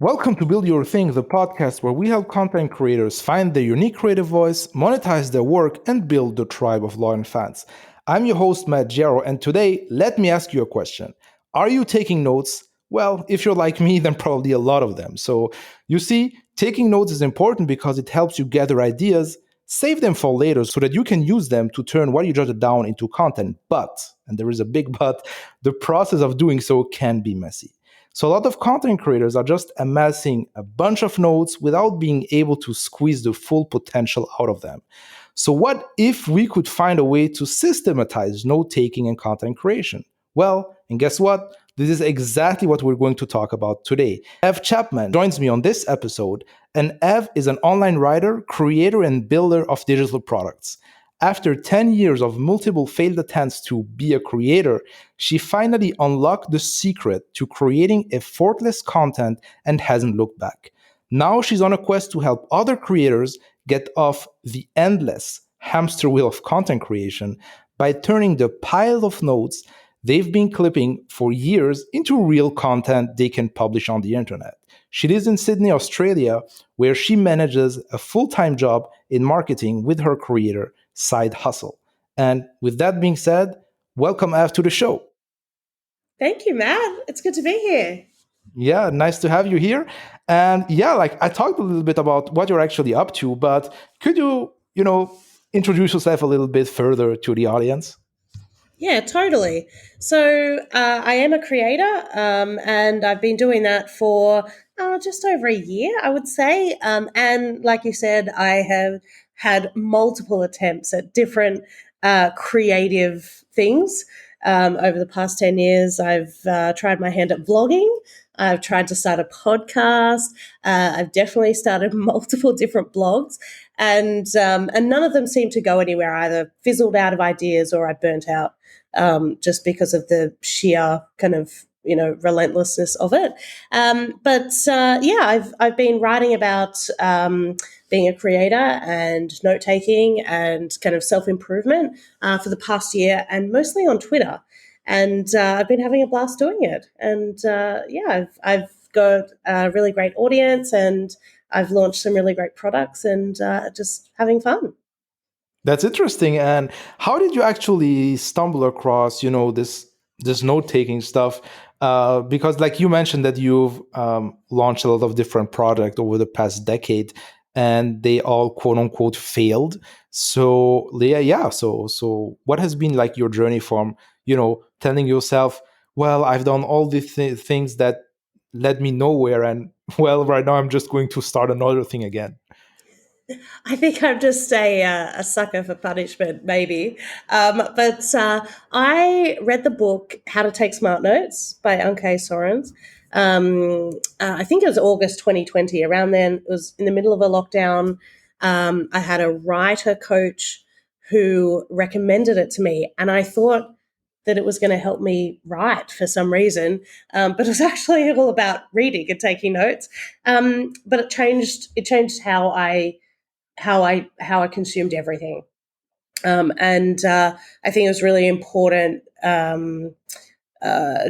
Welcome to Build Your Thing, the podcast where we help content creators find their unique creative voice, monetize their work, and build the tribe of loyal fans. I'm your host, Matt Jarrow, and today, let me ask you a question. Are you taking notes? Well, if you're like me, then probably a lot of them. So, you see, taking notes is important because it helps you gather ideas, save them for later so that you can use them to turn what you jotted down into content. But, and there is a big but, the process of doing so can be messy. So a lot of content creators are just amassing a bunch of notes without being able to squeeze the full potential out of them. So what if we could find a way to systematize note taking and content creation? Well, and guess what? This is exactly what we're going to talk about today. Ev Chapman joins me on this episode, and Ev is an online writer, creator, and builder of digital products. After 10 years of multiple failed attempts to be a creator, she finally unlocked the secret to creating effortless content and hasn't looked back. Now she's on a quest to help other creators get off the endless hamster wheel of content creation by turning the pile of notes they've been clipping for years into real content they can publish on the internet. She lives in Sydney, Australia, where she manages a full time job in marketing with her creator side hustle. And with that being said, welcome, Ev, to the show. Thank you, Matt. It's good to be here. Yeah, nice to have you here. And yeah, like I talked a little bit about what you're actually up to, but could you introduce yourself a little bit further to the audience? Yeah, totally. So I am a creator, and I've been doing that for just over a year, I would say. And like you said, I have had multiple attempts at different creative things. Over the past 10 years, I've tried my hand at vlogging. I've tried to start a podcast. I've definitely started multiple different blogs, and none of them seem to go anywhere. I either fizzled out of ideas or I burnt out just because of the sheer kind of relentlessness of it. But yeah, I've been writing about being a creator and note taking and kind of self improvement for the past year, and mostly on Twitter. And I've been having a blast doing it. And yeah, I've got a really great audience, and I've launched some really great products, and just having fun. That's interesting. And how did you actually stumble across, this note taking stuff? Because, like you mentioned, that you've launched a lot of different products over the past decade, and they all quote unquote failed. So yeah. So what has been like your journey from telling yourself, well, I've done all these things that led me nowhere, and well, right now I'm just going to start another thing again. I think I'm just a sucker for punishment, maybe. But I read the book How to Take Smart Notes by Anke Sorens. I think it was August 2020. Around then, it was in the middle of a lockdown. I had a writer coach who recommended it to me, and I thought that it was going to help me write for some reason, but it was actually all about reading and taking notes. But it changed. It changed how I consumed everything. And I think it was really important,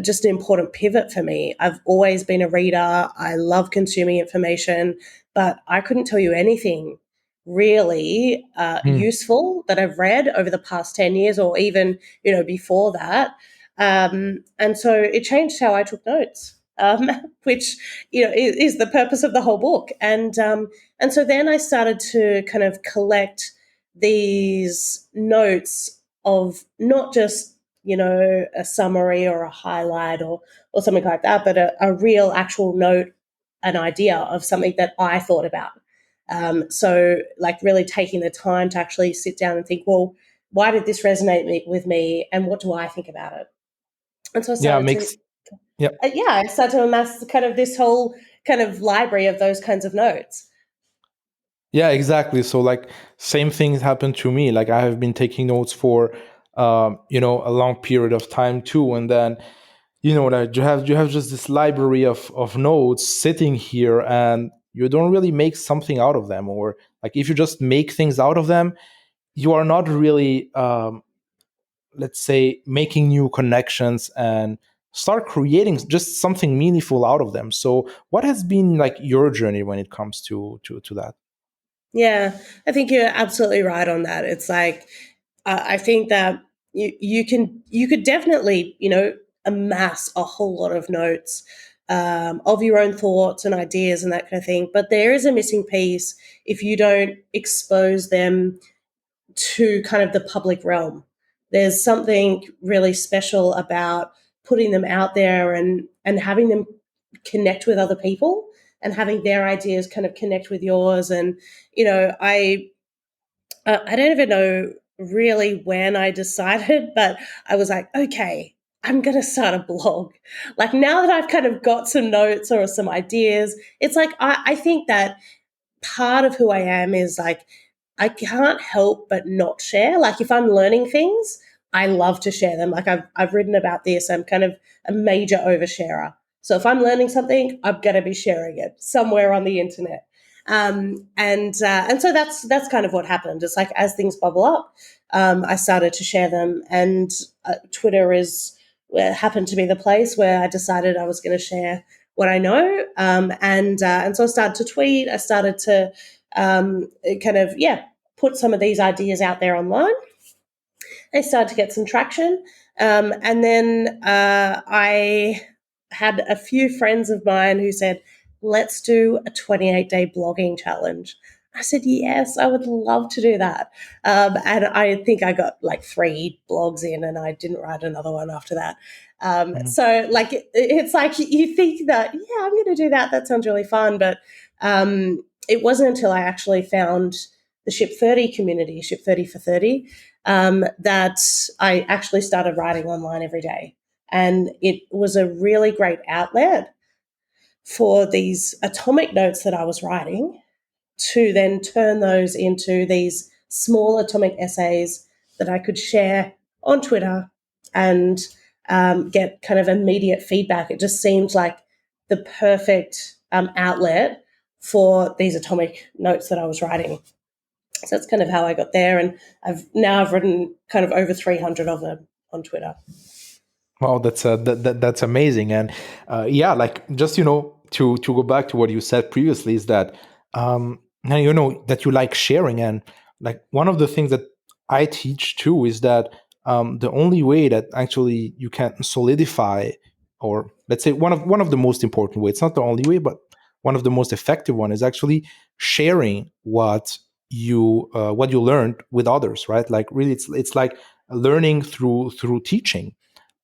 just an important pivot for me. I've always been a reader. I love consuming information, but I couldn't tell you anything really Hmm. useful that I've read over the past 10 years or even, before that. And so it changed how I took notes. Which is the purpose of the whole book, and so then I started to kind of collect these notes of not just a summary or a highlight or something like that, but a real actual note, an idea of something that I thought about. So like really taking the time to actually sit down and think, well, why did this resonate with me, and what do I think about it? And so I Yeah, started to makes yeah. yeah, I started to amass kind of this whole kind of library of those kinds of notes. Yeah, exactly. So like same things happened to me. Like I have been taking notes for a long period of time too. And then that you have just this library of notes sitting here, and you don't really make something out of them. Or like if you just make things out of them, you are not really let's say making new connections and start creating just something meaningful out of them. So what has been like your journey when it comes to that? Yeah, I think you're absolutely right on that. It's like I think that you could definitely amass a whole lot of notes of your own thoughts and ideas and that kind of thing. But there is a missing piece if you don't expose them to kind of the public realm. There's something really special about putting them out there and having them connect with other people and having their ideas kind of connect with yours. And I don't even know really when I decided, but I was like, okay, I'm going to start a blog. Like now that I've kind of got some notes or some ideas, it's like I think that part of who I am is like I can't help but not share. Like if I'm learning things, I love to share them. Like I've written about this. I'm kind of a major oversharer. So if I'm learning something, I'm gonna be sharing it somewhere on the internet. And so that's kind of what happened. It's like as things bubble up, I started to share them, and Twitter is where happened to be the place where I decided I was going to share what I know, and so I started to tweet. I started to kind of put some of these ideas out there online. They started to get some traction, and then I had a few friends of mine who said, "Let's do a 28-day blogging challenge." I said, "Yes, I would love to do that." And I think I got like 3 blogs in, and I didn't write another one after that. Mhm. So, like, it's like you think that, yeah, I'm going to do that. That sounds really fun. But it wasn't until I actually found the Ship 30 community, Ship 30 for 30, that I actually started writing online every day. And it was a really great outlet for these atomic notes that I was writing to then turn those into these small atomic essays that I could share on Twitter and get kind of immediate feedback. It just seemed like the perfect outlet for these atomic notes that I was writing. So that's kind of how I got there, and I've written kind of over 300 of them on Twitter. Wow, that's amazing. And yeah, like just to go back to what you said previously is that now that you like sharing, and like one of the things that I teach too is that the only way that actually you can solidify, or let's say one of the most important ways, it's not the only way, but one of the most effective one is actually sharing what you learned with others, right? Like really, it's like learning through teaching.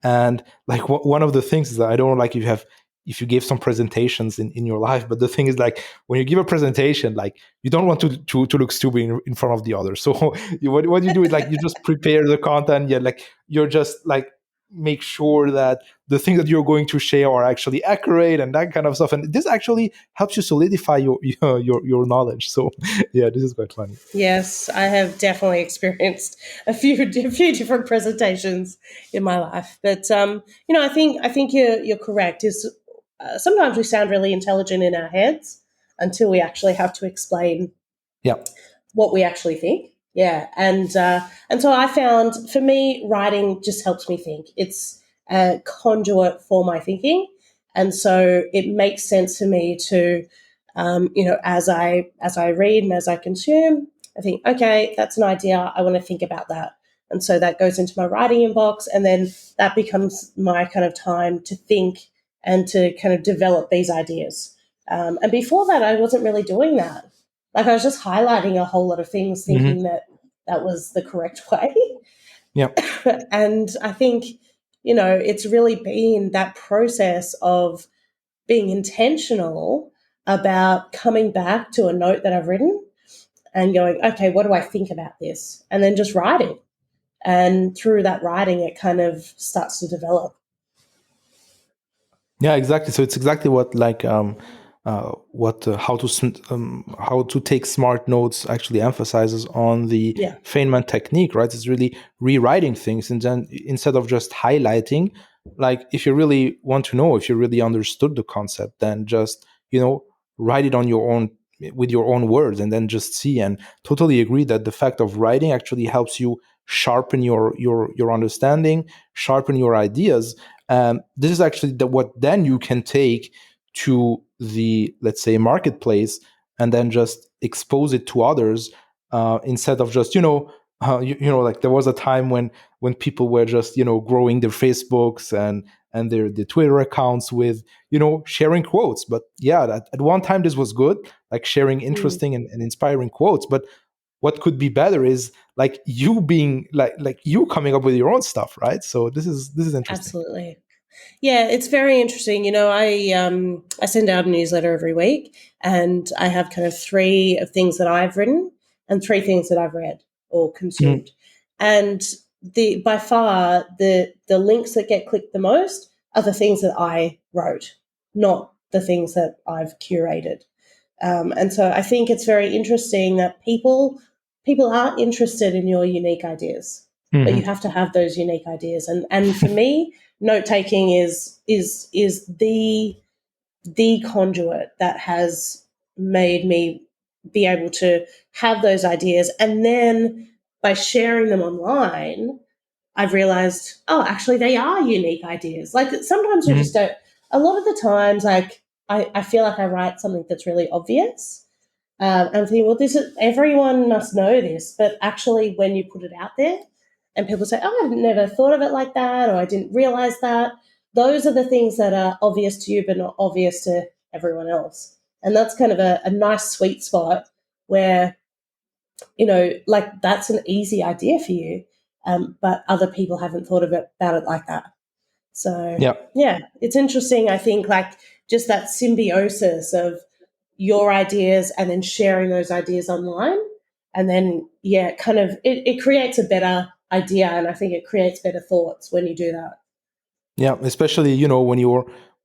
And like one of the things is that I don't know, like if you give some presentations in your life, but the thing is like when you give a presentation, like you don't want to look stupid in front of the others. So what you do is like you just prepare the content. Yeah, like you're just like make sure that the things that you're going to share are actually accurate and that kind of stuff. And this actually helps you solidify your knowledge. So yeah, this is quite funny. Yes, I have definitely experienced a few different presentations in my life, but I think you're correct. Is sometimes we sound really intelligent in our heads until we actually have to explain Yeah. what we actually think. Yeah, and so I found for me, writing just helps me think. It's a conduit for my thinking, and so it makes sense for me to, as I read and as I consume, I think, okay, that's an idea. I want to think about that, and so that goes into my writing inbox, and then that becomes my kind of time to think and to kind of develop these ideas. And before that, I wasn't really doing that. Like I was just highlighting a whole lot of things, Hmm. thinking that that was the correct way. Yeah. And I think, it's really been that process of being intentional about coming back to a note that I've written and going, okay, what do I think about this? And then just writing. And through that writing, it kind of starts to develop. Yeah, exactly. So it's exactly what like what how to take smart notes actually emphasizes on the Yeah. Feynman technique, right? It's really rewriting things, and then instead of just highlighting, like if you really want to know if you really understood the concept, then just write it on your own with your own words, and then just see. And totally agree that the fact of writing actually helps you sharpen your understanding, sharpen your ideas. This is actually what then you can take to the, let's say, marketplace, and then just expose it to others, instead of just, like there was a time when people were just, growing their Facebooks and their Twitter accounts with, sharing quotes. But yeah, at one time this was good, like sharing Mm, interesting and inspiring quotes. But what could be better is like you being like you coming up with your own stuff, right? So this is interesting. absolutely. Yeah, it's very interesting. I send out a newsletter every week, and I have kind of three of things that I've written and three things that I've read or Mhm. consumed. And the by far the links that get clicked the most are the things that I wrote, not the things that I've curated. And so I think it's very interesting that people are interested in your unique ideas, but you Mhm. have to have those unique ideas. And for me, note taking is the conduit that has made me be able to have those ideas, and then by sharing them online, I've realized, oh, actually, they are unique ideas. Like sometimes you just Mhm. don't. A lot of the times, like I feel like I write something that's really obvious, and I'm thinking, well, this is everyone must know this, but actually, when you put it out there, and people say, "Oh, I've never thought of it like that," or "I didn't realize that," those are the things that are obvious to you, but not obvious to everyone else. And that's kind of a nice sweet spot where like that's an easy idea for you, but other people haven't thought of it about it like that. So Yeah. yeah, it's interesting. I think like just that symbiosis of your ideas and then sharing those ideas online, and then yeah, kind of it creates a better idea, and I think it creates better thoughts when you do that. Yeah, especially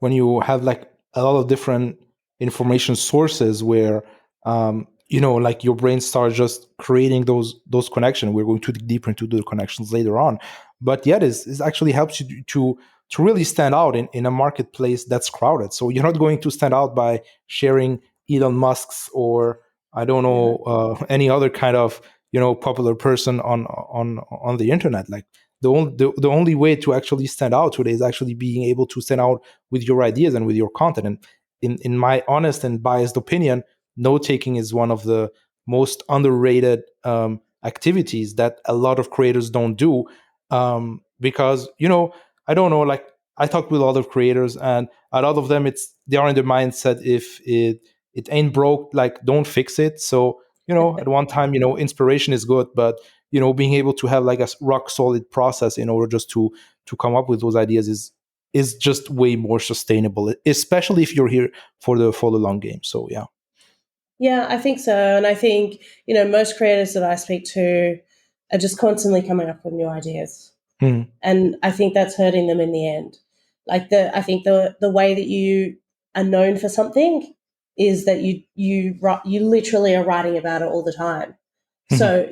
when you have like a lot of different information sources where like your brain starts just creating those connections. We're going to dig deeper into the connections later on, but yeah, this actually helps you to really stand out in a marketplace that's crowded. So you're not going to stand out by sharing Elon Musk's or I don't know No. any other kind of popular person on the internet. Like the only way to actually stand out today is actually being able to stand out with your ideas and with your content. And in my honest and biased opinion, note taking is one of the most underrated activities that a lot of creators don't do, because I don't know, like I talk with a lot of creators, and a lot of them they are in the mindset, if it ain't broke, like don't fix it. So at one time, inspiration is good, but being able to have like a rock solid process in order just to come up with those ideas is just way more sustainable, especially if you're here for the long game. So yeah. Yeah, I think so. And I think, most creators that I speak to are just constantly coming up with new ideas. Mhm. And I think that's hurting them in the end. Like I think the way that you are known for something is that you literally are writing about it all the time. Mhm. So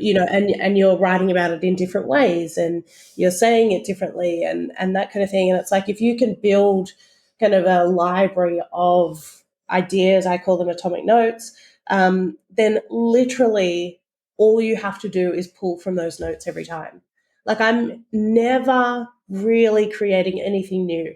and you're writing about it in different ways, and you're saying it differently, and that kind of thing. And it's like if you can build kind of a library of ideas, I call them atomic notes, then literally all you have to do is pull from those notes every time. Like I'm never really creating anything new.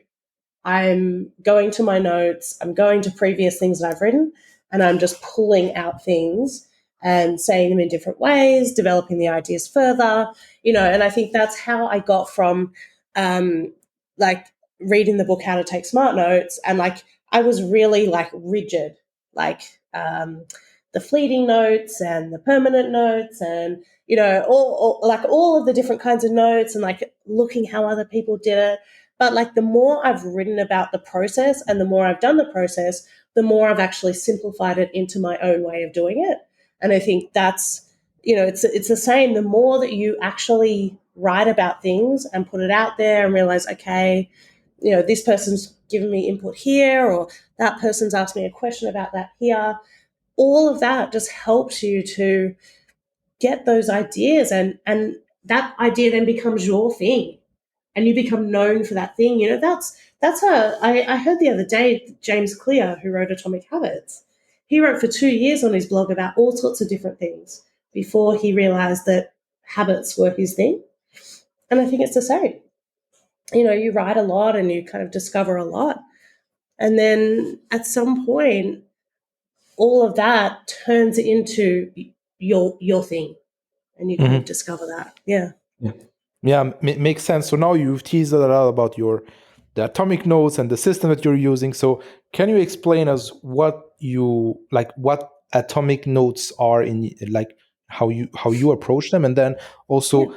I'm going to my notes, I'm going to previous things that I've written, and I'm just pulling out things and saying them in different ways, developing the ideas further, and I think that's how I got from like reading the book How to Take Smart Notes, and like I was really like rigid, like the fleeting notes and the permanent notes, and like all of the different kinds of notes, and like looking how other people did it. But like the more I've written about the process and the more I've done the process, the more I've actually simplified it into my own way of doing it. And I think that's, it's the same. The more that you actually write about things and put it out there and realize, okay, this person's given me input here, or that person's asked me a question about that here. All of that just helps you to get those ideas, and that idea then becomes your thing, and you become known for that thing. That's I heard the other day James Clear, who wrote Atomic Habits, he wrote for 2 years on his blog about all sorts of different things before he realized that habits were his thing. And I think it's the same. you write a lot and you kind of discover a lot. And then at some point, all of that turns into your thing, and you kind of Mhm. discover that. Yeah. Yeah, yeah, makes sense. So now you've teased a lot about the atomic notes and the system that you're using. So can you explain us what atomic notes are in, like, how you approach them, and then Yeah. also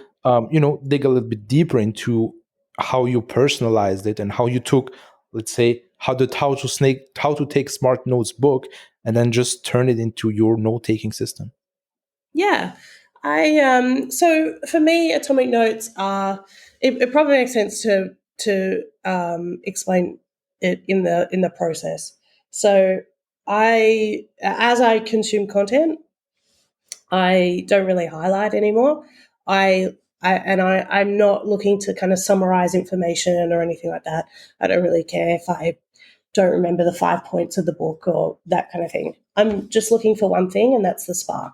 dig a little bit deeper into how you personalized it and how you took, let's say, how to take Smart Notes book and then just turn it into your note taking system. Yeah. So for me, atomic notes are. It probably makes sense to explain it in the process. So as I consume content, I don't really highlight anymore. I'm not looking to kind of summarize information or anything like that. I don't really care if I don't remember the 5 points of the book or that kind of thing. I'm just looking for one thing, and that's the spark.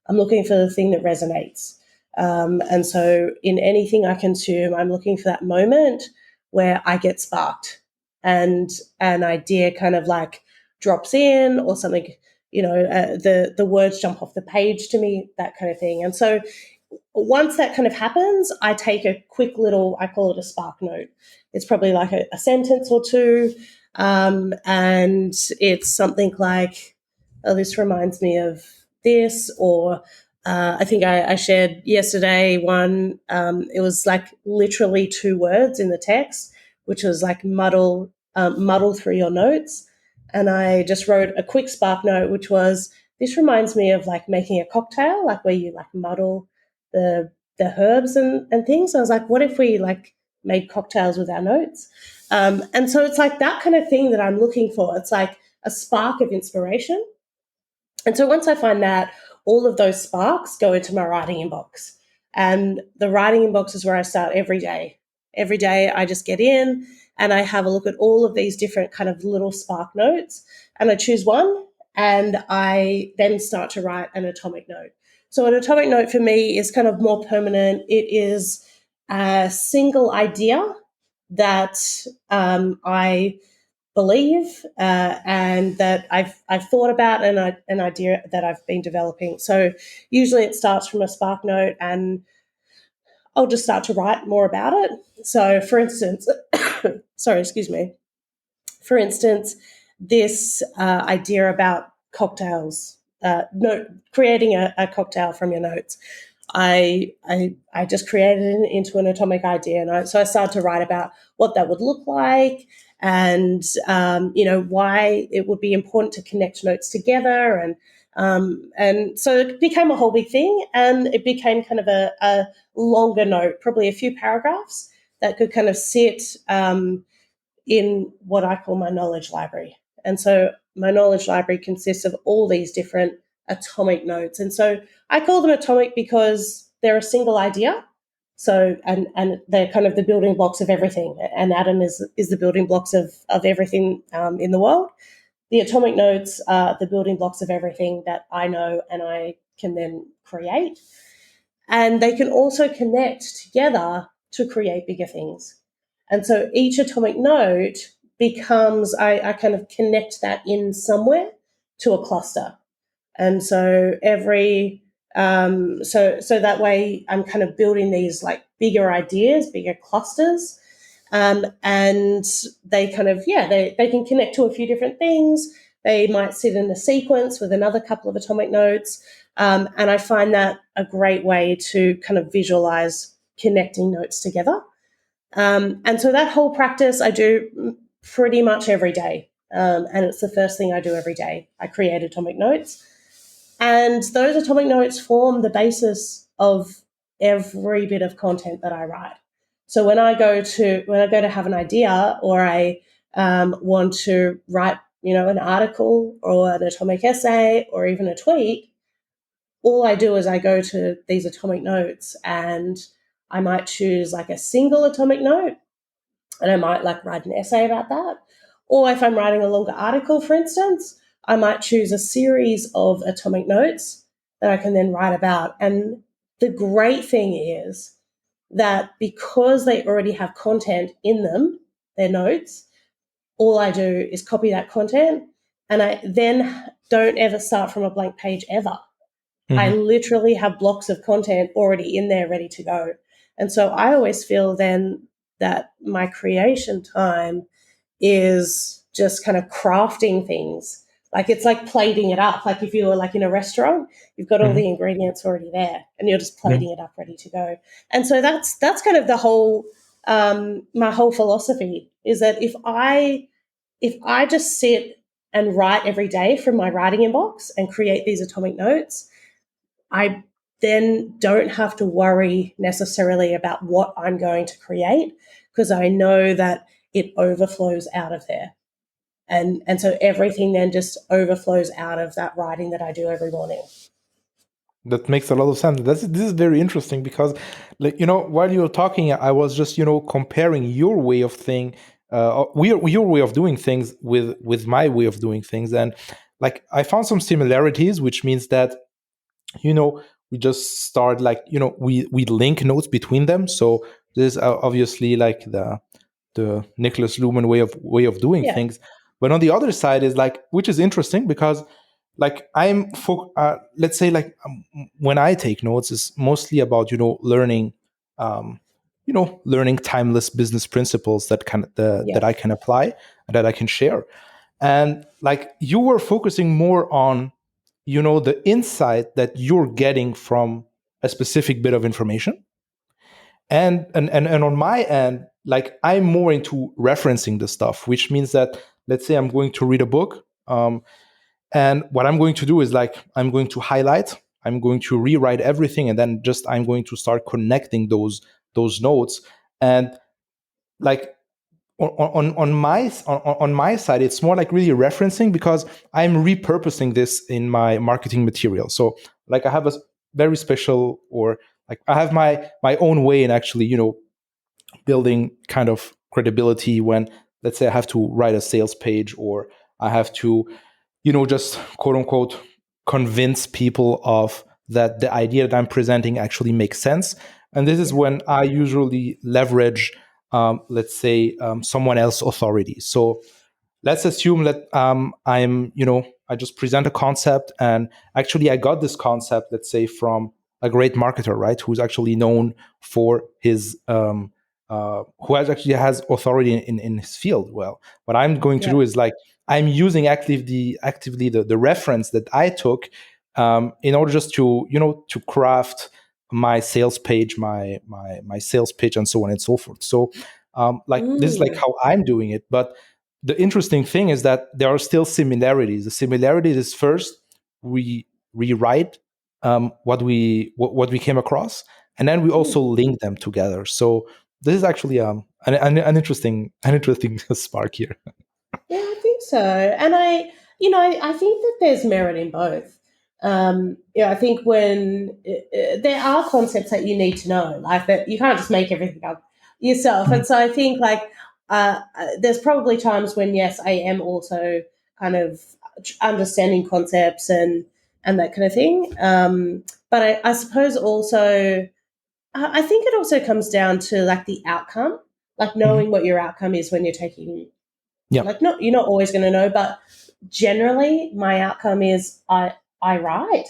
I'm looking for the thing that resonates. And so, in anything I consume, I'm looking for that moment where I get sparked and an idea kind of like drops in, or something, the words jump off the page to me, that kind of thing. And so, once that kind of happens, I take a quick little, I call it a spark note. It's probably like a sentence or two. And it's something like, oh, this reminds me of this, or I think I shared yesterday one, it was like literally 2 words in the text, which was like muddle through your notes. And I just wrote a quick spark note, which was, this reminds me of like making a cocktail, like where you like muddle the herbs and things. I was like, what if we like made cocktails with our notes? And so it's like that kind of thing that I'm looking for. It's like a spark of inspiration. And so once I find that, all of those sparks go into my writing inbox. And the writing inbox is where I start every day. Every day I just get in and I have a look at all of these different kind of little spark notes, and I choose one, and I then start to write an atomic note. So an atomic note for me is kind of more permanent. It is a single idea that I believe, and that I've thought about, and an idea that I've been developing. So usually it starts from a spark note, and I'll just start to write more about it. So for instance, sorry, excuse me. For instance, this idea about cocktails, creating a cocktail from your notes. I just created it into an atomic idea, and so I started to write about what that would look like, and why it would be important to connect notes together, and so it became a whole big thing, and it became kind of a longer note, probably a few paragraphs that could kind of sit in what I call my knowledge library. And so my knowledge library consists of all these different atomic notes. And so I call them atomic because they're a single idea. So and they're kind of the building blocks of everything. An atom is the building blocks of everything in the world. The atomic notes are the building blocks of everything that I know and I can then create. And they can also connect together to create bigger things. And so each atomic note becomes, I kind of connect that in somewhere to a cluster. And so so that way I'm kind of building these like bigger ideas, bigger clusters. And they kind of, yeah, they can connect to a few different things. They might sit in a sequence with another couple of atomic notes. And I find that a great way to kind of visualize connecting notes together. And so that whole practice I do pretty much every day. And it's the first thing I do every day. I create atomic notes. And those atomic notes form the basis of every bit of content that I write. So when I go to have an idea, or I want to write, an article or an atomic essay or even a tweet, all I do is I go to these atomic notes, and I might choose like a single atomic note, and I might like write an essay about that. Or if I'm writing a longer article, for instance, I might choose a series of atomic notes that I can then write about. And the great thing is that because they already have content in them, their notes, all I do is copy that content, and I then don't ever start from a blank page ever. I Mhm. literally have blocks of content already in there ready to go. And so I always feel then that my creation time is just kind of crafting things. Like it's like plating it up. Like if you were like in a restaurant, you've got all Mhm. the ingredients already there and you're just Mhm. plating it up ready to go. And so that's kind of the whole my whole philosophy is that if I just sit and write every day from my writing inbox and create these atomic notes, I then don't have to worry necessarily about what I'm going to create because I know that it overflows out of there. And so everything then just overflows out of that writing that I do every morning. That makes a lot of sense. This is very interesting because, like, while you were talking, I was just comparing your way of thing, your way of doing things with my way of doing things, and like I found some similarities, which means that we just start like we link notes between them. So this is obviously like the Nicholas Luhmann way of doing Yeah, things. But on the other side is like, which is interesting because like let's say like when I take notes, it's mostly about learning, um, learning timeless business principles yeah, that I can apply and that I can share. And like you were focusing more on the insight that you're getting from a specific bit of information, and on my end, like I'm more into referencing the stuff, which means that let's say I'm going to read a book, and what I'm going to do is like I'm going to highlight, I'm going to rewrite everything, and then just I'm going to start connecting those notes. And like on my side, it's more like really referencing because I'm repurposing this in my marketing material. So like I have a very special, or like I have my own way in actually building kind of credibility when let's say I have to write a sales page, or I have to just quote unquote convince people of that the idea that I'm presenting actually makes sense. And this is yeah. when I usually leverage, let's say, someone else's authority. So let's assume that I just present a concept, and actually I got this concept, let's say, from a great marketer, right, who's actually known for his who has authority in his field. Well, what I'm going to Yeah. do is like I'm using actively the reference that I took, in order just to craft my sales page, my sales pitch, and so on and so forth. So like this is like Mm. how I'm doing it. But the interesting thing is that there are still similarities. The similarities is first we rewrite what we came across, and then we also Mm. link them together. So this is actually an interesting spark here. Yeah, I think so. And I think that there's merit in both. I think when there are concepts that you need to know, like that you can't just make everything up yourself. Mhm. And so I think like there's probably times when yes, I am also kind of understanding concepts and that kind of thing. But I suppose also I think it also comes down to like the outcome, like Mhm. knowing what your outcome is when you're taking Yeah. like not you're not always going to know, but generally my outcome is I write,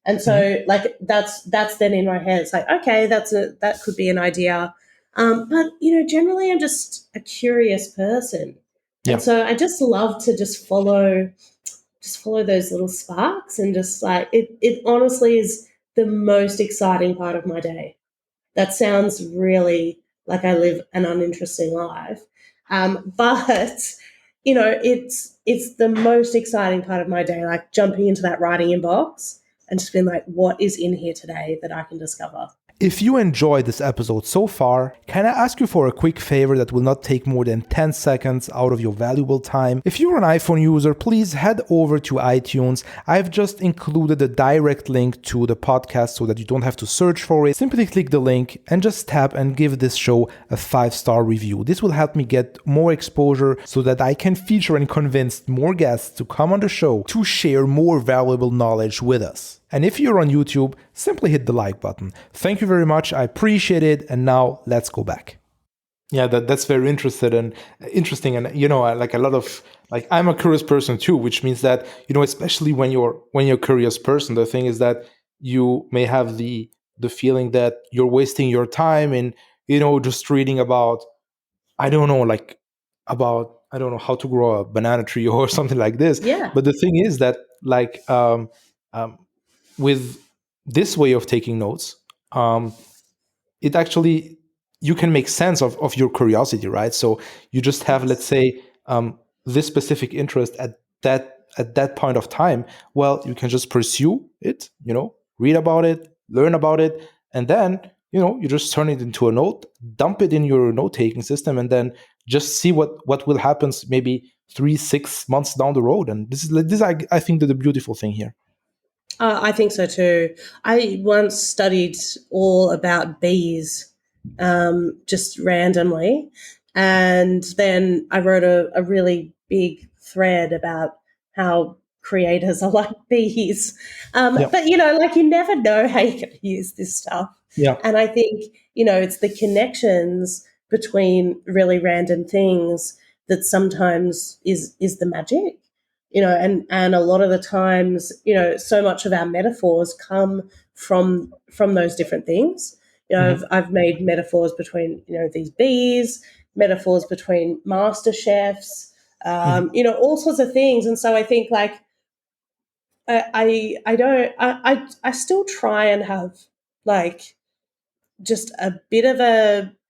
and Mhm. so like that's then in my head. It's like okay, that could be an idea, but generally I'm just a curious person, and Yeah. so I just love to just follow those little sparks and just like it honestly is the most exciting part of my day. That sounds really like I live an uninteresting life. But it's the most exciting part of my day, like jumping into that writing inbox and just being like, what is in here today that I can discover? If you enjoyed this episode so far, can I ask you for a quick favor that will not take more than 10 seconds out of your valuable time? If you're an iPhone user, please head over to iTunes. I've just included a direct link to the podcast so that you don't have to search for it. Simply click the link and just tap and give this show a 5-star review. This will help me get more exposure so that I can feature and convince more guests to come on the show to share more valuable knowledge with us. And if you're on YouTube, simply hit the like button. Thank you very much. I appreciate it. And now let's go back. Yeah, that's very interesting, and like a lot of like I'm a curious person too, which means that especially when you're a curious person, the thing is that you may have the feeling that you're wasting your time in just reading about I don't know like about I don't know how to grow a banana tree or something like this. Yeah. But the thing is that like um, with this way of taking notes, it actually you can make sense of your curiosity, right? So you just have, let's Yes. say, this specific interest at that point of time. Well, you can just pursue it, read about it, learn about it, and then you just turn it into a note, dump it in your note taking system, and then just see what will happen maybe 3 6 months down the road. And I think that the beautiful thing here. I think so too. I once studied all about bees, just randomly, and then I wrote a really big thread about how creators are like bees. Yeah, But like you never know how you're going to use this stuff, yeah. and I think it's the connections between really random things that sometimes is the magic. And a lot of the times, so much of our metaphors come from those different things. Hmm. I've made metaphors between these bees, metaphors between master chefs, Hmm. all sorts of things. And so I think like I don't I still try and have like just a bit of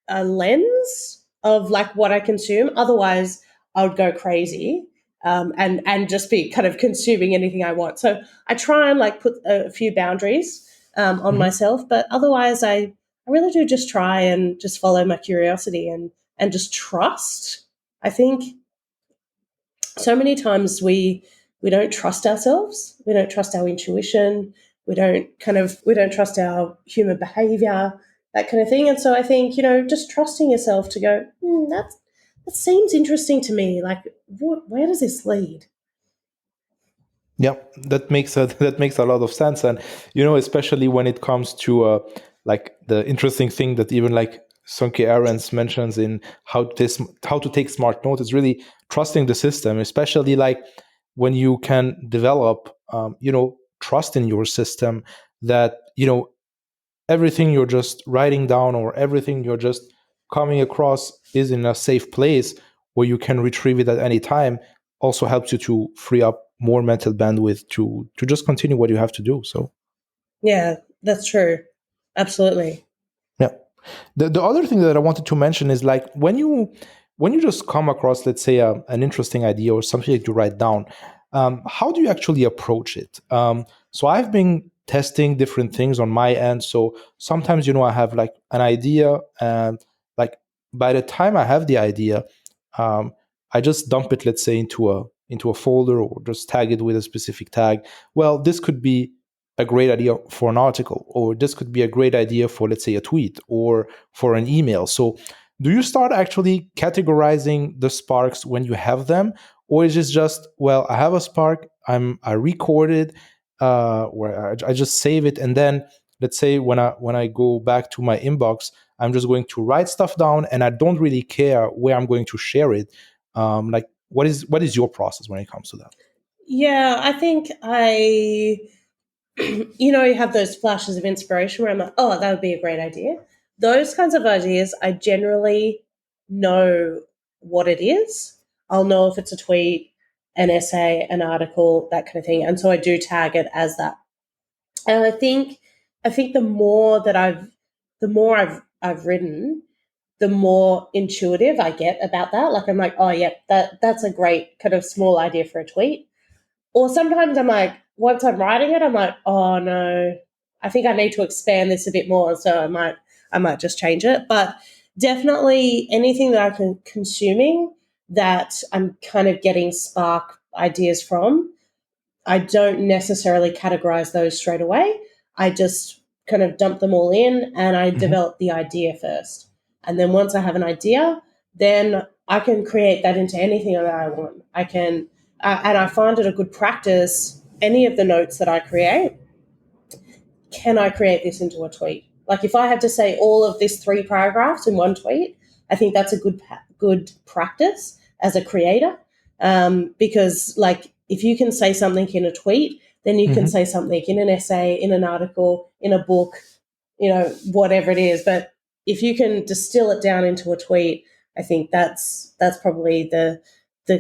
a lens of like what I consume. Otherwise, I would go crazy, and just be kind of consuming anything I want. So I try and like put a few boundaries on Hmm. myself, but otherwise, I really do just try and just follow my curiosity and just trust. I think so many times we don't trust ourselves, we don't trust our intuition, we don't trust our human behavior, that kind of thing. And so I think just trusting yourself to go, that seems interesting to me, like where does this lead? Yeah, that makes that makes a lot of sense, and especially when it comes to like the interesting thing that even like Sonke Ahrens mentions in how to take smart notes is really trusting the system, especially like when you can develop trust in your system that everything you're just writing down or everything you're just coming across is in a safe place where you can retrieve it at any time also helps you to free up more mental bandwidth to just continue what you have to do. So Yeah, that's true. Absolutely. yeah. The other thing that I wanted to mention is like when you just come across, let's say, an interesting idea or something that you write down, how do you actually approach it? So I've been testing different things on my end. So sometimes I have like an idea, and like by the time I have the idea, um, I just dump it, let's say, into a folder or just tag it with a specific tag. Well, this could be a great idea for an article, or this could be a great idea for, let's say, a tweet or for an email. So do you start actually categorizing the sparks when you have them, or is it just, well, I have a spark, I record it, where I just save it, and then let's say when I go back to my inbox, I'm just going to write stuff down, and I don't really care where I'm going to share it. Like, what is your process when it comes to that? Yeah, I think you have those flashes of inspiration where I'm like, oh, that would be a great idea. Those kinds of ideas, I generally know what it is. I'll know if it's a tweet, an essay, an article, that kind of thing. And so I do tag it as that. And I think the more I've written, the more intuitive I get about that. Like I'm like, oh yeah, that's a great kind of small idea for a tweet. Or sometimes I'm like, once I'm writing it, I'm like, oh no, I think I need to expand this a bit more. So I might just change it. But definitely anything that I'm consuming that I'm kind of getting spark ideas from, I don't necessarily categorize those straight away. I just kind of dump them all in and I Mhm. develop the idea first. And then once I have an idea, then I can create that into anything that I want. And I find it a good practice, any of the notes that I create, can I create this into a tweet? Like if I had to say all of this 3 paragraphs in one tweet, I think that's a good practice as a creator, because like if you can say something in a tweet, then you can Hmm. say something in an essay, in an article, in a book, whatever it is. But if you can distill it down into a tweet, I think that's probably the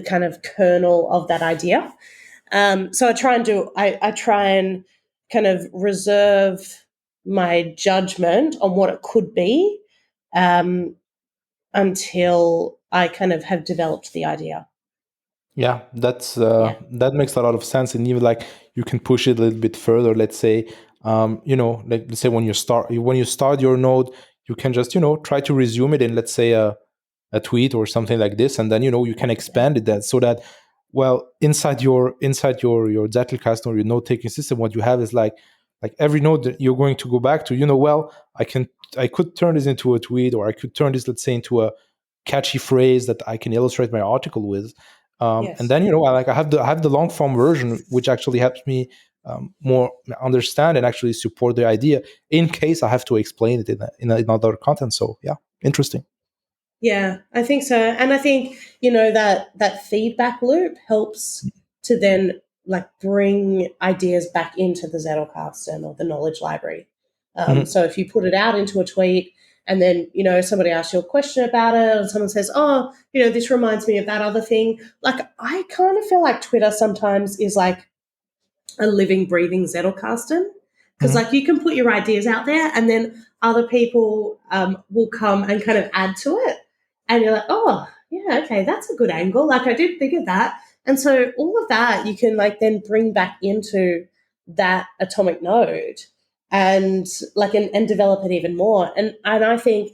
kind of kernel of that idea. So I try and kind of reserve my judgment on what it could be, um, until I kind of have developed the idea. Yeah, Yeah. that makes a lot of sense, and even like you can push it a little bit further. Let's say, like let's say when you start your node, you can just try to resume it in, let's say, a tweet or something like this, and then you can Yeah. expand it that so that, well, inside your Zettelkasten or your note taking system, what you have is like every node that you're going to go back to, well, I could turn this into a tweet, or I could turn this, let's say, into a catchy phrase that I can illustrate my article with. And Yes. then I have the long form version, which actually helps me more understand and actually support the idea in case I have to explain it in other content. So yeah, interesting. Yeah, I think so. And I think, that feedback loop helps to then like bring ideas back into the Zettelkasten or the knowledge library. Mhm. So if you put it out into a tweet and then, somebody asks you a question about it and someone says, oh, this reminds me of that other thing. Like I kind of feel like Twitter sometimes is like a living, breathing Zettelkasten. Because like Mhm. you can put your ideas out there, and then other people will come and kind of add to it, and you're like, oh yeah, okay, that's a good angle. Like I did think of that, and so all of that you can like then bring back into that atomic node, and like and develop it even more. And I think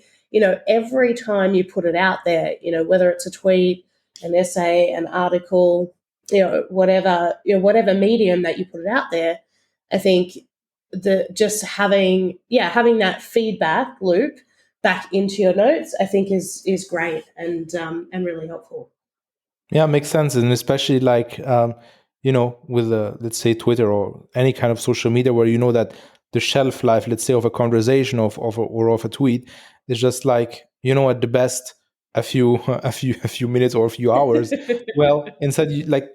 every time you put it out there, whether it's a tweet, an essay, an article, whatever medium that you put it out there, I think the just having that feedback loop back into your notes, I think is great and really helpful. Yeah, makes sense, and especially like with let's say Twitter or any kind of social media where you know that the shelf life, let's say, of a conversation or of a tweet is just like at the best a few a few minutes or a few hours. Well, instead,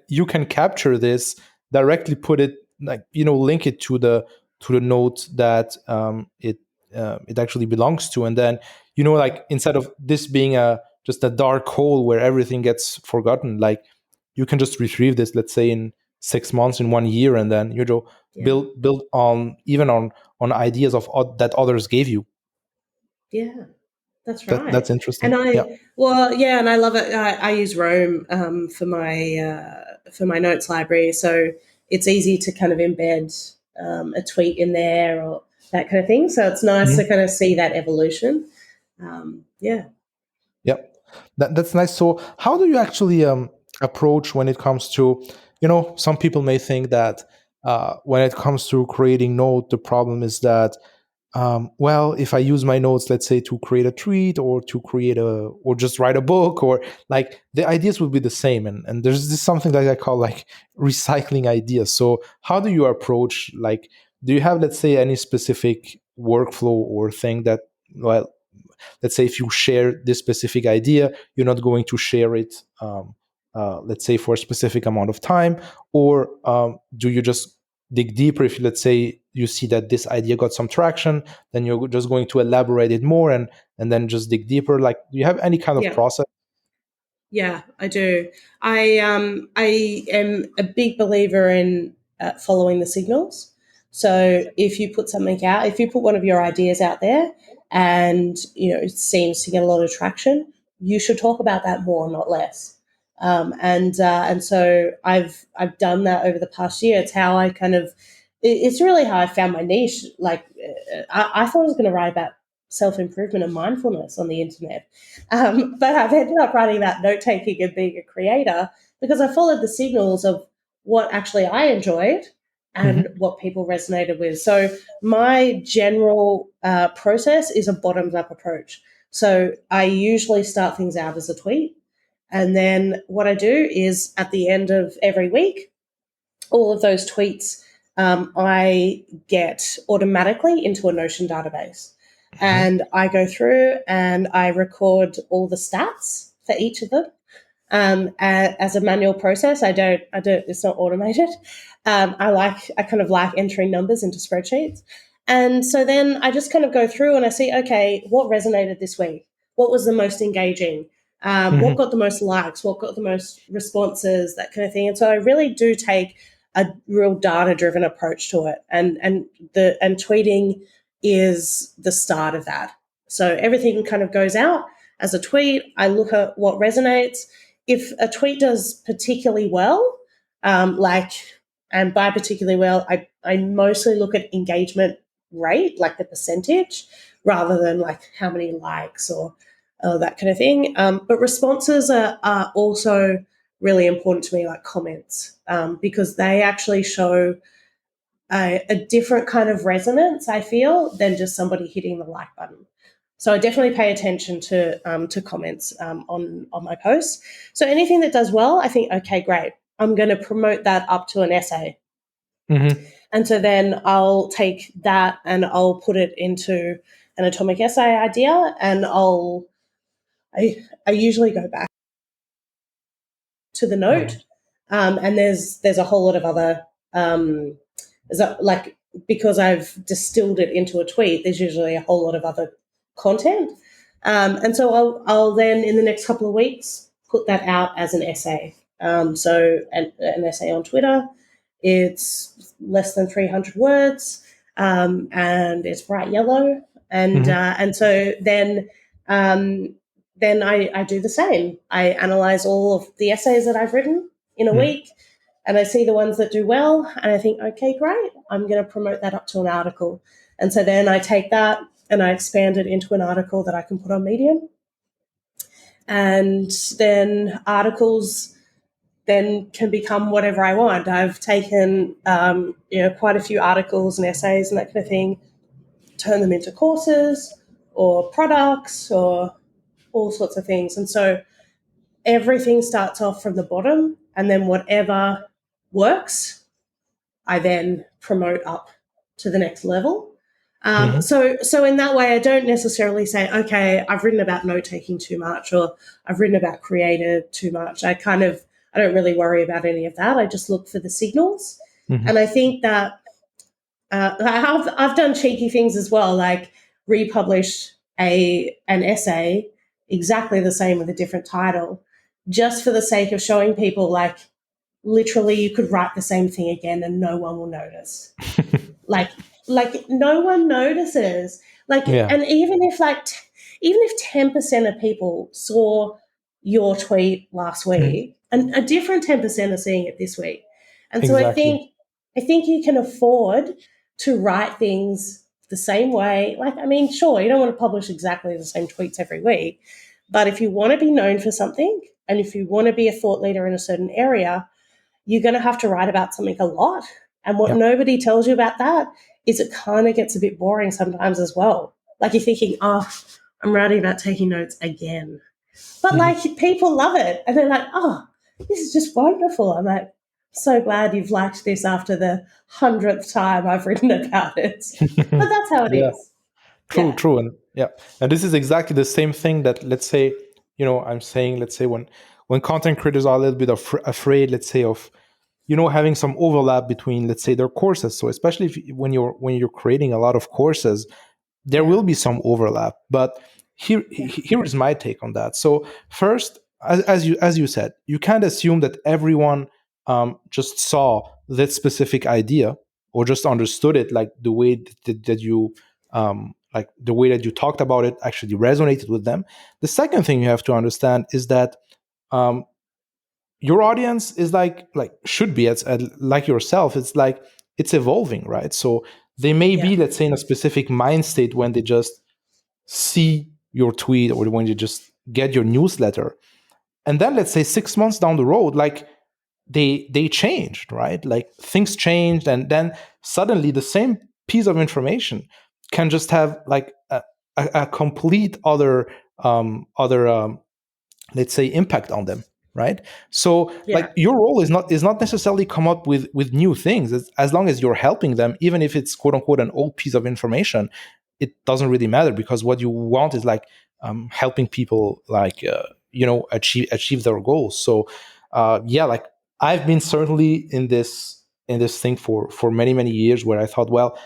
you can capture this directly, put it like link it to the note that it actually belongs to, and then like instead of this being a just a dark hole where everything gets forgotten, like you can just retrieve this, let's say, in 6 months, in 1 year, and then Yeah, build on even on ideas that others gave you. yeah. That's That's right. interesting. And Yeah. I love it. I use Roam for my notes library, so it's easy to kind of embed a tweet in there or that kind of thing. So it's nice to Mhm. kind of see that evolution. Yeah. Yeah, that's nice. So, how do you actually approach when it comes to, some people may think that when it comes to creating Node, the problem is that, well, if I use my notes, let's say, to create a tweet or to or just write a book, or like the ideas would be the same, and there's this something that I call like recycling ideas. So, how do you approach, like, do you have, let's say, any specific workflow or thing that, well, let's say if you share this specific idea, you're not going to share it, let's say, for a specific amount of time, or do you just dig deeper? If, let's say, you see that this idea got some traction, then you're just going to elaborate it more, and then just dig deeper. Like, do you have any kind of Yeah. process? Yeah, I do. I am a big believer in following the signals. So if you put something out, if you put one of your ideas out there, and it seems to get a lot of traction, you should talk about that more, not less. And so I've done that over the past year. It's how I kind of it's really how I found my niche. Like I thought I was going to write about self improvement and mindfulness on the internet, but I've ended up writing about note taking and being a creator because I followed the signals of what actually I enjoyed and Hmm. what people resonated with. So my general process is a bottoms up approach. So I usually start things out as a tweet. And then what I do is at the end of every week, all of those tweets I get automatically into a Notion database. And I go through and I record all the stats for each of them as a manual process. I don't. It's not automated. I kind of like entering numbers into spreadsheets, and so then I just kind of go through and I see, okay, what resonated this week? What was the most engaging? What Hmm. got the most likes? What got the most responses? That kind of thing. And so I really do take a real data driven approach to it, and tweeting is the start of that. So everything kind of goes out as a tweet. I look at what resonates. If a tweet does particularly well, like, and by particularly well, I mostly look at engagement rate, like the percentage, rather than like how many likes or that kind of thing. But responses are also really important to me, like comments, because they actually show a different kind of resonance, I feel, than just somebody hitting the like button. So I definitely pay attention to comments on my posts. So anything that does well, I think, okay, great. I'm going to promote that up to an essay, Hmm. and so then I'll take that and I'll put it into an atomic essay idea, and I usually go back to the note, Hmm. and there's a whole lot of other like, because I've distilled it into a tweet. There's usually a whole lot of other content, and so I'll then in the next couple of weeks put that out as an essay. So an essay on Twitter, it's less than 300 words, and it's bright yellow, Hmm. and so um, then I do the same. I analyze all of the essays that I've written in a Hmm. week, and I see the ones that do well, and I think, okay, great, I'm going to promote that up to an article. And so then I take that and I expand it into an article that I can put on Medium. And then articles then can become whatever I want. I've taken quite a few articles and essays and that kind of thing, turn them into courses or products or all sorts of things. And so everything starts off from the bottom, and then whatever works, I then promote up to the next level. Hmm. So in that way, I don't necessarily say, okay, I've written about note taking too much, or I've written about creative too much. I don't really worry about any of that. I just look for the signals, Hmm. and I think that I've done cheeky things as well, like republish a an essay exactly the same with a different title, just for the sake of showing people, like, literally you could write the same thing again and no one will notice. Like no one notices. Like, Yeah. and even if 10% of people saw your tweet last Mhm. week, and a different 10% are seeing it this week. And so Exactly. I think you can afford to write things the same way. Like, I mean, sure, you don't want to publish exactly the same tweets every week, but if you want to be known for something, and if you want to be a thought leader in a certain area, you're going to have to write about something a lot. And what Yep. nobody tells you about that is it kind of gets a bit boring sometimes as well. Like, you're thinking, oh, I'm writing about taking notes again. But Mhm. like, people love it. And they're like, oh, this is just wonderful. I'm like, so glad you've liked this after the 100th time I've written about it. But that's how it Yeah. is. True, Yeah. true. And yeah. And this is exactly the same thing that, let's say, I'm saying, let's say, when content creators are a little bit afraid, let's say, of having some overlap between, let's say, their courses. So especially when you're creating a lot of courses, there Yeah. will be some overlap. But here is my take on that. So first, as you said, you can't assume that everyone just saw that specific idea or just understood it, like the way that you like the way that you talked about it actually resonated with them. The second thing you have to understand is that um, your audience is like should be it's like yourself. It's like it's evolving, right? So they may Yeah. be, let's say, in a specific mind state when they just see your tweet or when you just get your newsletter, and then let's say 6 months down the road, like they changed, right? Like things changed, and then suddenly the same piece of information can just have like a complete other let's say impact on them. right? So Yeah. like your role is not necessarily come up with new things. As long as you're helping them, even if it's quote unquote an old piece of information, it doesn't really matter, because what you want is like helping people like achieve their goals. So yeah, like I've been certainly in this thing for many years, where I thought, well,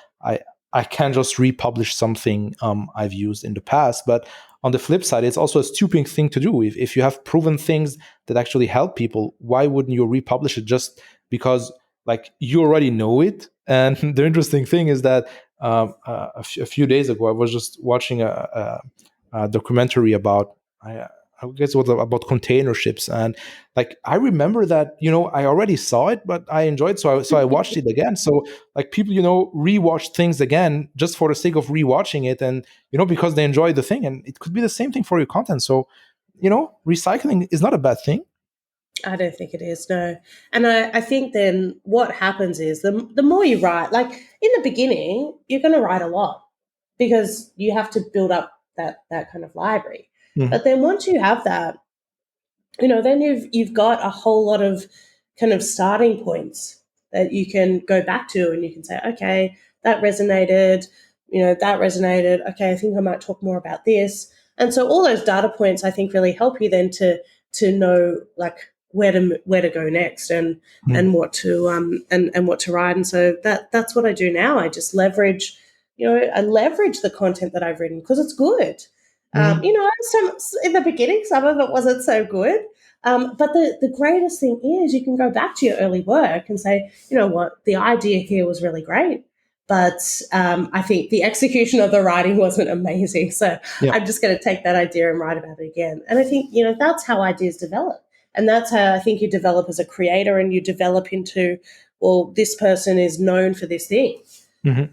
I can't just republish something I've used in the past. But on the flip side, it's also a stupid thing to do. If you have proven things that actually help people, why wouldn't you republish it just because like you already know it? And the interesting thing is that a few days ago, I was just watching a documentary about I guess it was about container ships, and like I remember that I already saw it, but I enjoyed, so I watched it again. So like people rewatch things again just for the sake of rewatching it, and because they enjoy the thing, and it could be the same thing for your content. So recycling is not a bad thing. I don't think it is, no. And I think then what happens is the more you write, like in the beginning, you're going to write a lot because you have to build up that kind of library. Mhm. But then once you have that, then you've got a whole lot of kind of starting points that you can go back to, and you can say, okay, that resonated, that resonated. Okay, I think I might talk more about this. And so all those data points I think really help you then to know like where to go next, and Mhm. what to and what to write. And so that's what I do now. I just leverage the content that I've written because it's good. Mhm. Some in the beginning, some of it wasn't so good. But the greatest thing is you can go back to your early work and say, you know what, the idea here was really great, but I think the execution of the writing wasn't amazing. So Yeah. I'm just going to take that idea and write about it again. And I think, that's how ideas develop. And that's how I think you develop as a creator, and you develop into, well, this person is known for this thing. Mhm.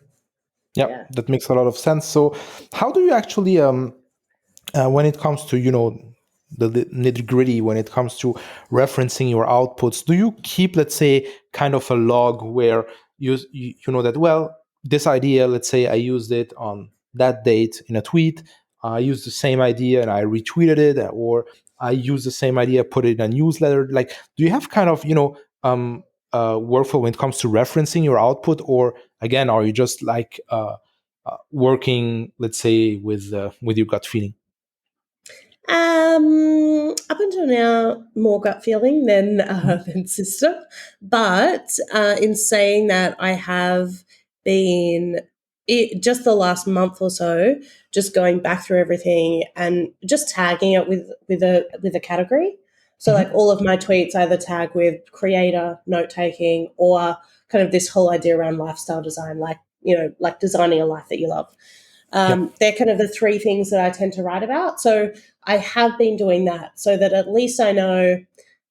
Yeah, Yeah. that makes a lot of sense. So how do you actually when it comes to the nitty gritty, when it comes to referencing your outputs, do you keep, let's say, kind of a log where you know that, well, this idea, let's say I used it on that date in a tweet, I used the same idea and I retweeted it, or I used the same idea, put it in a newsletter? Like, do you have kind of workflow when it comes to referencing your output, or again, are you just like working, let's say, with your gut feeling? Up until now, more gut feeling than Mhm. than system. But in saying that, I have been just the last month or so, just going back through everything and just tagging it with a category. So like Mhm. all of my tweets either tag with creator, note taking, or kind of this whole idea around lifestyle design, like like designing a life that you love. Yeah. They're kind of the three things that I tend to write about. So I have been doing that so that at least I know,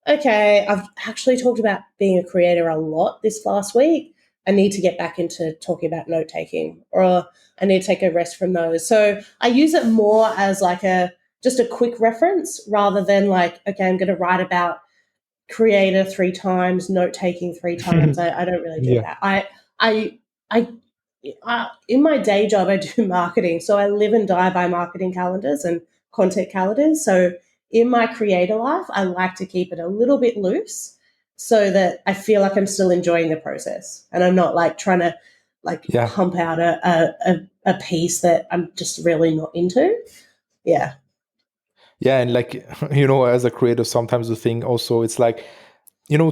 okay, I've actually talked about being a creator a lot this last week. I need to get back into talking about note taking, or I need to take a rest from those. So I use it more as like just a quick reference rather than like, okay, I'm going to write about creator three times, note taking three times. I don't really do Yeah. that. I I in my day job, I do marketing. So I live and die by marketing calendars and content calendars. So in my creator life, I like to keep it a little bit loose so that I feel like I'm still enjoying the process and I'm not like trying to like Yeah. pump out a piece that I'm just really not into. Yeah. Yeah. And like, as a creator, sometimes the thing also, it's like,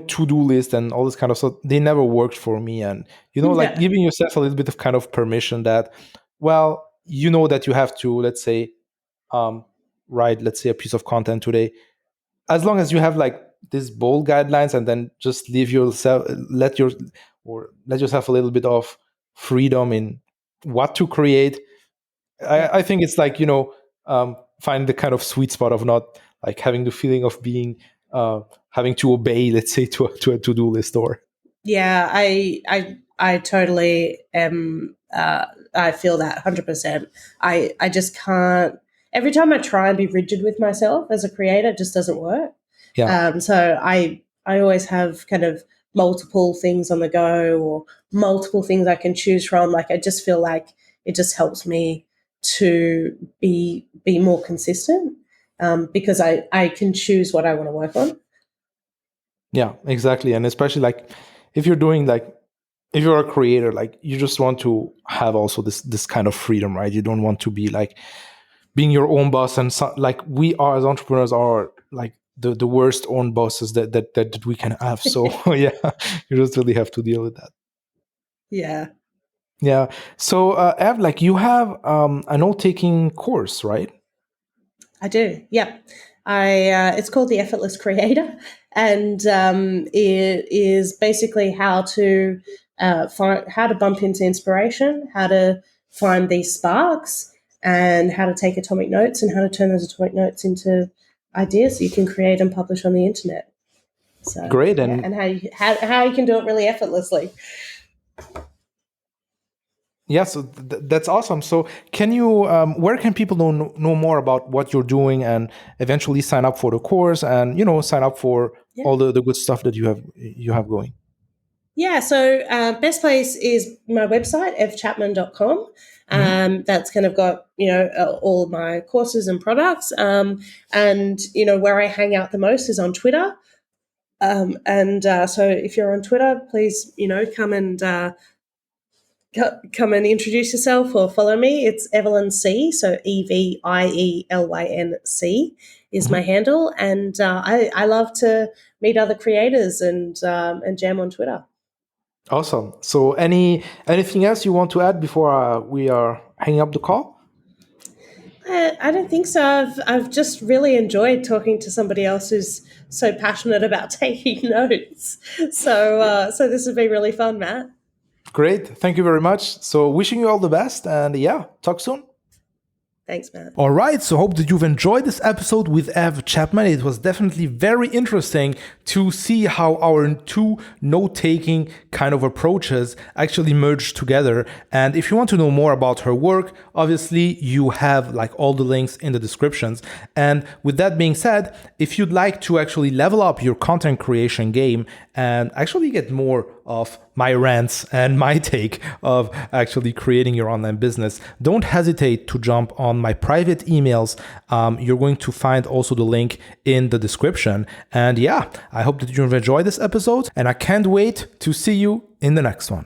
to-do list and all this kind of stuff, they never worked for me. And, like Yeah. giving yourself a little bit of kind of permission that, well, that you have to, let's say, um, write, let's say, a piece of content today, as long as you have like these bold guidelines, and then just leave yourself, let yourself a little bit of freedom in what to create. Yeah. I think it's like find the kind of sweet spot of not like having the feeling of being having to obey, let's say, to a to-do list, or Yeah, I totally am. I feel that 100%. I just can't. Every time I try and be rigid with myself as a creator, it just doesn't work. yeah. So I always have kind of multiple things on the go, or multiple things I can choose from. Like I just feel like it just helps me to be more consistent, because I can choose what I want to work on. Yeah, exactly. And especially like if you're doing like if you're a creator, like you just want to have also this kind of freedom, right? You don't want to be like being your own boss, and so, like we are as entrepreneurs are like the worst own bosses that we can have. So yeah, you just really have to deal with that. Yeah, Yeah. So Ev, like you have a note taking course, right? I do. Yep. It's called the Effortless Creator, and it is basically how to find how to bump into inspiration, how to find these sparks, and how to take atomic notes, and how to turn those atomic notes into ideas so you can create and publish on the internet. So Great. yeah, And and how you can do it really effortlessly. yeah, so that's awesome. So can you where can people know more about what you're doing and eventually sign up for the course and sign up for Yeah. all the good stuff that you have going? Yeah, so best place is my website, evchapman.com. Hmm. That's kind of got, all of my courses and products. And, where I hang out the most is on Twitter. And so if you're on Twitter, please, come and introduce yourself or follow me. It's Evelyn C. So EVIELYNC is my Hmm. handle. And I love to meet other creators and jam on Twitter. Awesome. So anything else you want to add before we are hanging up the call? I don't think so. I've just really enjoyed talking to somebody else who's so passionate about taking notes. So this has been really fun, Matt. Great. Thank you very much. So wishing you all the best and yeah, talk soon. Thanks, Matt. All right, so hope that you've enjoyed this episode with Ev Chapman. It was definitely very interesting to see how our two note-taking kind of approaches actually merge together. And if you want to know more about her work, obviously you have like all the links in the descriptions. And with that being said, if you'd like to actually level up your content creation game and actually get more of my rants and my take of actually creating your online business, don't hesitate to jump on my private emails. You're going to find also the link in the description. And yeah, I hope that you've enjoyed this episode and I can't wait to see you in the next one.